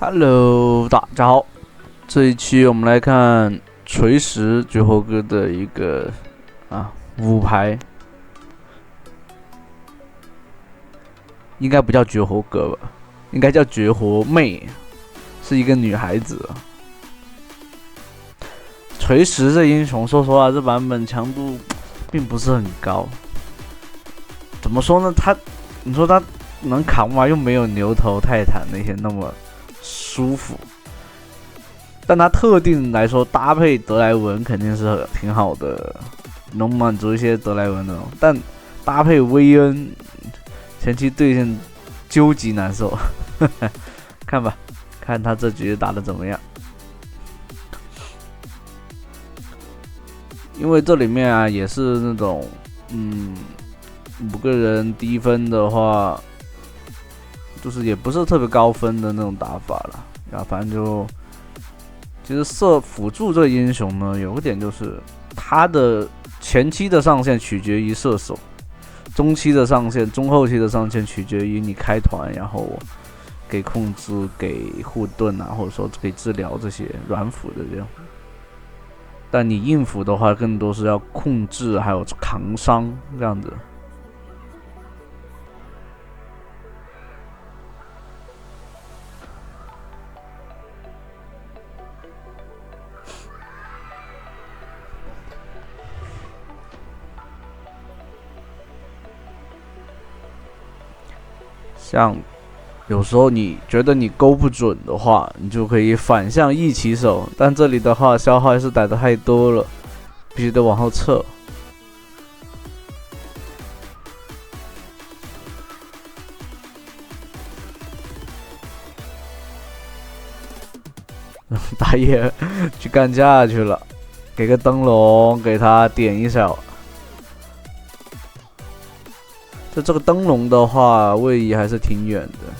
Hello，大家好。这一期我们来看锤石绝活哥的一个五排，应该不叫绝活哥吧，应该叫绝活妹，是一个女孩子。锤石这英雄，说实话，这版本强度并不是很高。怎么说呢？你说他能扛吗？又没有牛头泰坦那些那么舒服。但它特定来说，搭配德莱文肯定是挺好的，能满足一些德莱文的。但搭配薇恩，前期对线究极难受。看吧，看他这局打得怎么样。因为这里面也是那种5个人低分的话，就是也不是特别高分的那种打法了。反正就。其实辅助这个英雄呢，有个点就是他的前期的上限取决于射手，中期的上限、中后期的上限取决于你开团，然后给控制、给护盾或者说给治疗这些软辅的这样。但你硬辅的话，更多是要控制还有扛伤这样子。像有时候你觉得你勾不准的话，你就可以反向一起手，但这里的话消耗还是打得太多了，必须得往后撤。打野去干架去了，给个灯笼给他点一下。这个灯笼的话，位移还是挺远的。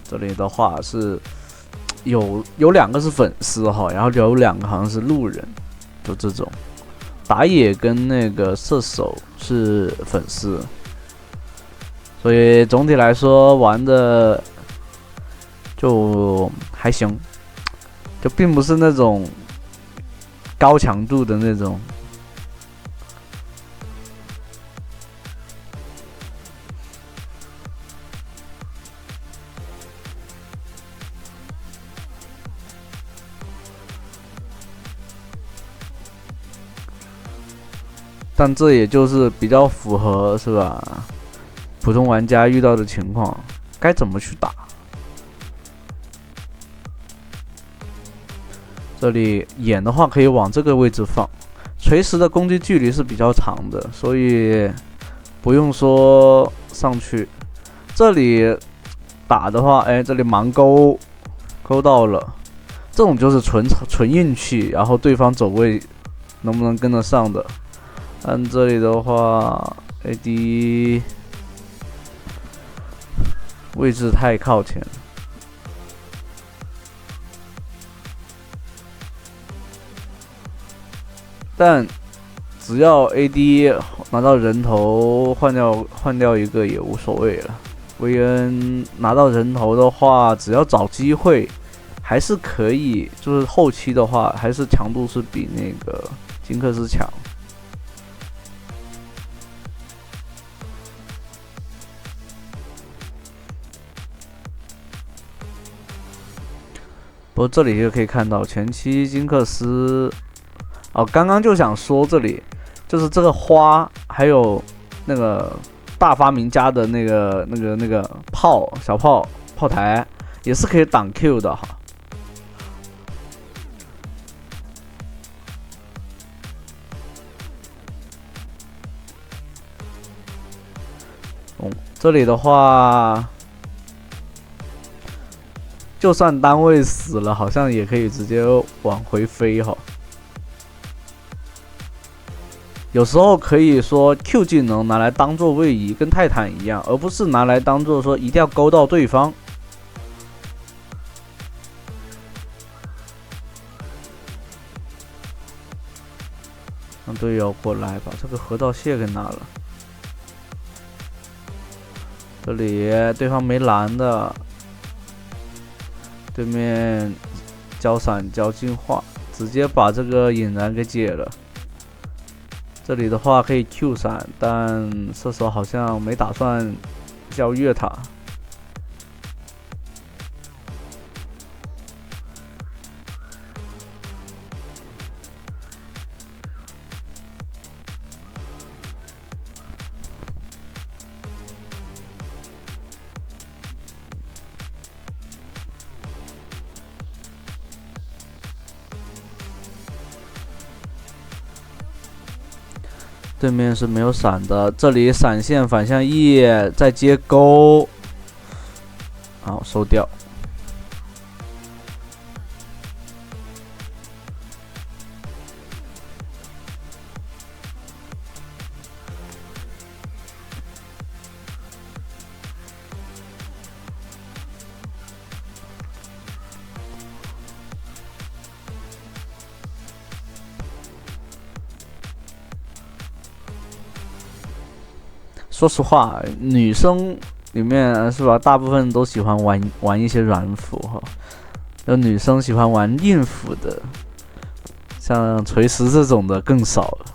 这里的话是有2个是粉丝然后有2个好像是路人，就这种。打野跟那个射手是粉丝，所以总体来说玩的就还行，就并不是那种高强度的那种。但这也就是比较符合是吧？普通玩家遇到的情况，该怎么去打？这里眼的话可以往这个位置放，锤石的攻击距离是比较长的，所以不用说上去。这里打的话，这里盲勾到了，这种就是纯运气，然后对方走位能不能跟得上的。按这里的话 ，AD 位置太靠前了，但只要 AD 拿到人头换掉一个也无所谓了。薇恩拿到人头的话，只要找机会，还是可以。就是后期的话，还是强度是比那个金克斯强。不过这里就可以看到前期金克斯，刚刚就想说这里就是这个花，还有那个大发明家的那个小炮台，也是可以挡 Q 的哈。这里的话。就算单位死了，好像也可以直接往回飞哈。有时候可以说 Q 技能拿来当做位移，跟泰坦一样，而不是拿来当做说一定要勾到对方。让队友过来把这个河道蟹给拿了。这里对方没蓝的，对面交闪交净化，直接把这个引燃给解了。这里的话可以 Q 闪，但射手好像没打算叫越塔。对面是没有闪的，这里闪现反向 E 再接钩，好收掉。说实话，女生里面是吧，大部分都喜欢玩一些软辅哈，有女生喜欢玩硬辅的，像锤石这种的更少了。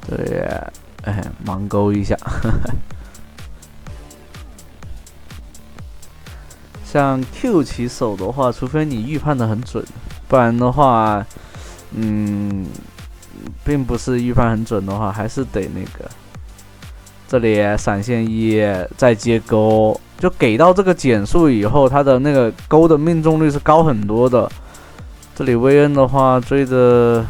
对，哎，盲勾一下。呵呵像 Q 起手的话，除非你预判的很准，不然的话，并不是预判很准的话，还是得那个。这里闪现一再接钩，就给到这个减速以后，它的那个钩的命中率是高很多的。这里薇恩的话追的，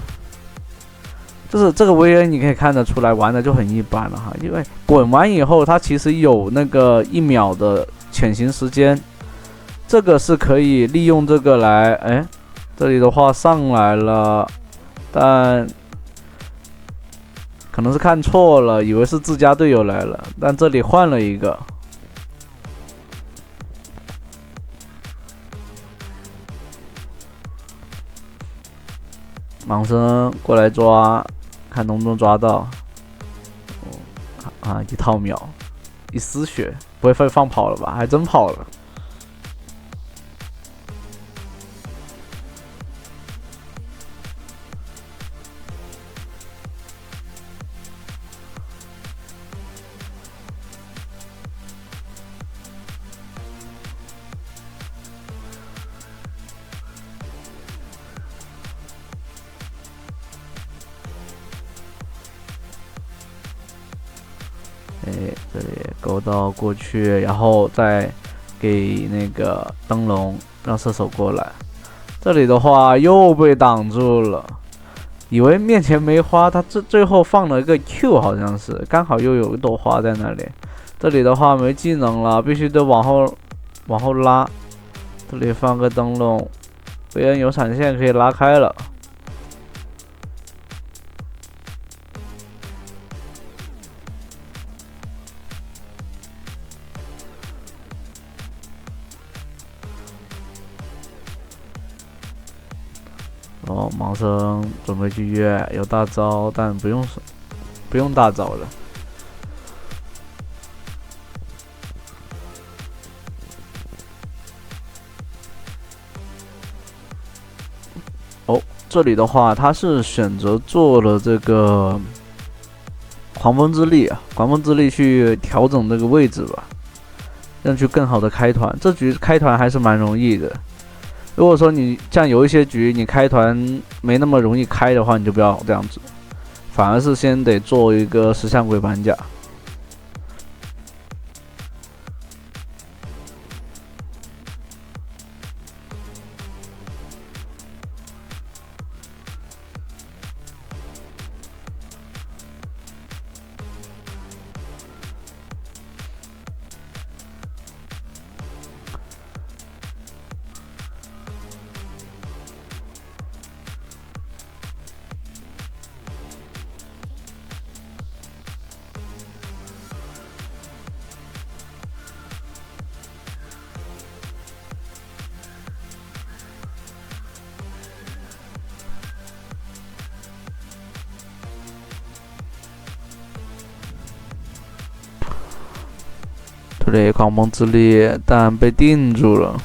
就是这个薇恩你可以看得出来玩的就很一般了哈，因为滚完以后它其实有那个1秒的潜行时间。这个是可以利用这个来，哎，这里的话上来了，但可能是看错了，以为是自家队友来了，但这里换了一个。盲僧过来抓，看能不能抓到。啊，一套秒，一丝血，不会放跑了吧？还真跑了。哎，这里勾到过去，然后再给那个灯笼让射手过来。这里的话又被挡住了，以为面前没花，他最后放了一个 Q， 好像是刚好又有一朵花在那里。这里的话没技能了，必须得往后拉。这里放个灯笼，别人有闪现可以拉开了。哦，盲僧准备去越，有大招，但不用大招了。哦，这里的话，他是选择做了这个狂风之力啊，狂风之力去调整这个位置吧，让去更好的开团。这局开团还是蛮容易的。如果说你像有一些局你开团没那么容易开的话，你就不要这样子，反而是先得做一个石像鬼板甲。这里狂风之力，但被定住了。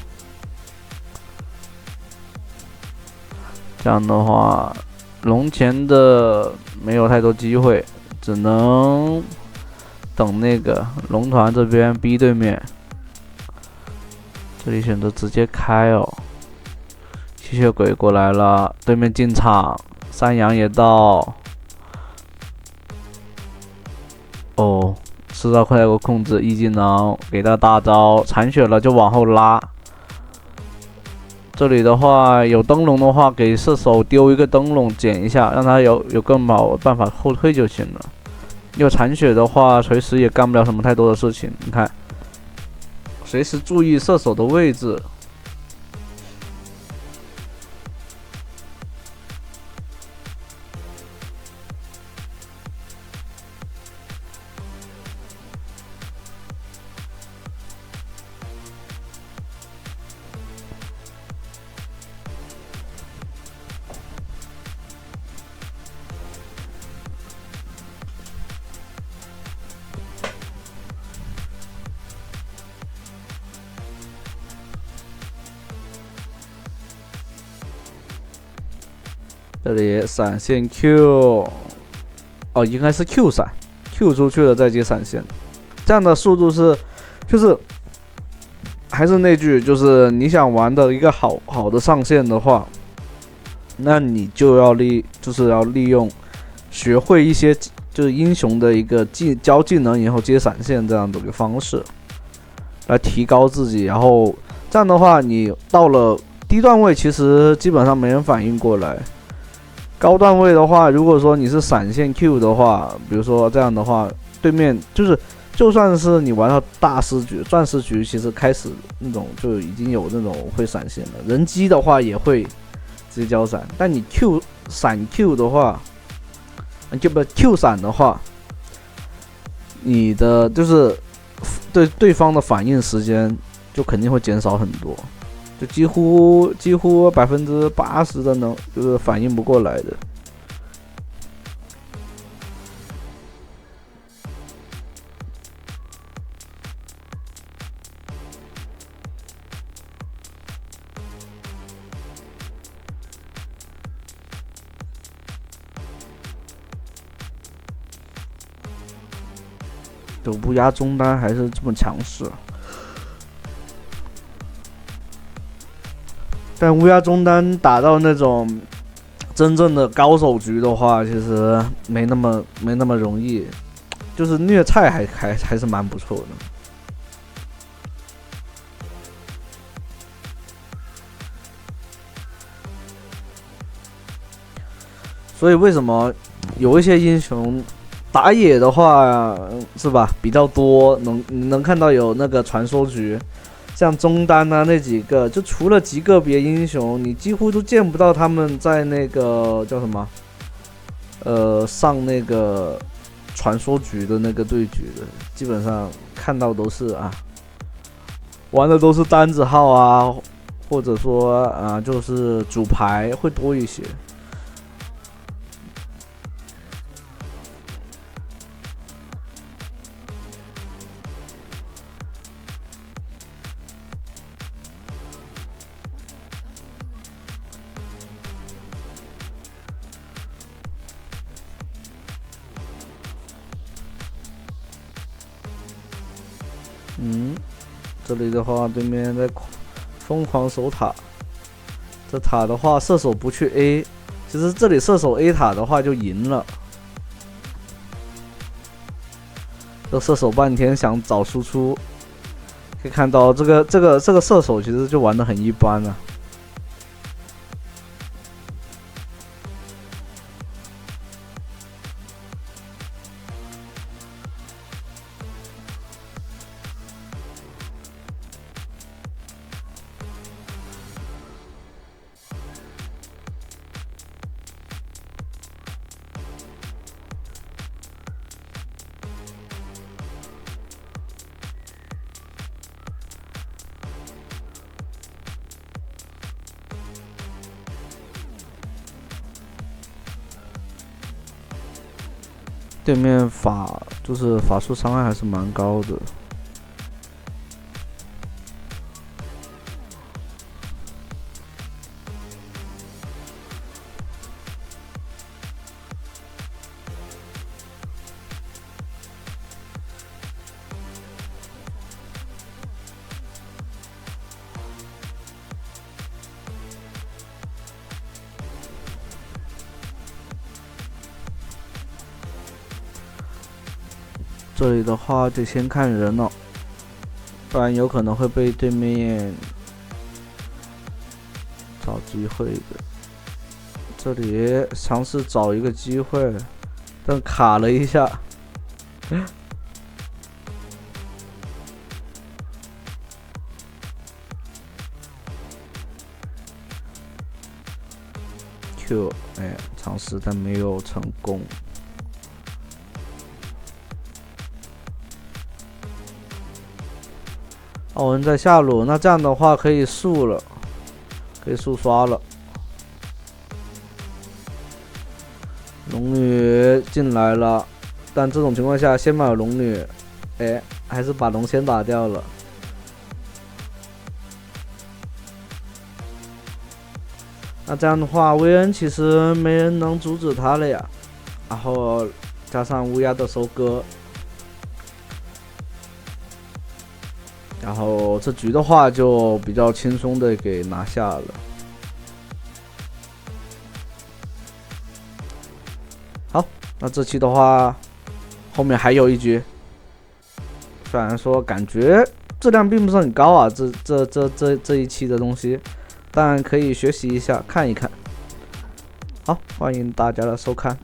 这样的话，龙前的没有太多机会，只能等那个龙团这边逼对面。这里选择直接开哦。吸血鬼过来了，对面进场，山羊也到。哦，吃到快过控制一技能，给他大招，残血了就往后拉。这里的话有灯笼的话，给射手丢一个灯笼捡一下，让他有更好办法后退就行了。有残血的话，随时也干不了什么太多的事情。你看，随时注意射手的位置。这里闪现 Q， 哦，应该是 Q 闪 ，Q 出去了再接闪现，这样的速度就是还是那句，就是你想玩的一个好的上限的话，那你就要利用学会一些就是英雄的一个交技能以后接闪现这样的一个方式，来提高自己，然后这样的话你到了低段位，其实基本上没人反应过来。高段位的话，如果说你是闪现 Q 的话，比如说这样的话，对面就算是你玩到大师局、钻石局，其实开始那种就已经有那种会闪现了。人机的话也会直接交闪，但你 Q 闪 Q 的话，就不 Q 闪的话，你的就是对方的反应时间就肯定会减少很多。就几乎80%的就是反应不过来的。就乌鸦中单还是这么强势。但乌鸦中单打到那种真正的高手局的话，其实没那么容易，就是虐菜还是蛮不错的。所以为什么有一些英雄打野的话是吧比较多，能看到有那个传说局。像中单啊那几个，就除了极个别英雄，你几乎都见不到他们在那个叫什么，上那个传说局的那个对局的，基本上看到都是玩的都是单子号啊，或者说就是主牌会多一些。这里的话，对面在疯狂守塔。这塔的话，射手不去 A， 其实这里射手 A 塔的话就赢了。这射手半天想找输出，可以看到这个射手其实就玩得很一般啊。对面就是法术伤害还是蛮高的。这里的话得先看人了，不然有可能会被对面找机会的。这里尝试找一个机会，但卡了一下。Q， 哎，尝试但没有成功。奥文在下路，那这样的话可以速了，可以速刷了。龙女进来了，但这种情况下先把龙女，哎，还是把龙先打掉了。那这样的话，薇恩其实没人能阻止他了呀。然后加上乌鸦的收割，然后这局的话就比较轻松的给拿下了。好，那这期的话，后面还有一局，虽然说感觉质量并不是很高啊，这一期的东西，但可以学习一下，看一看。好，欢迎大家的收看。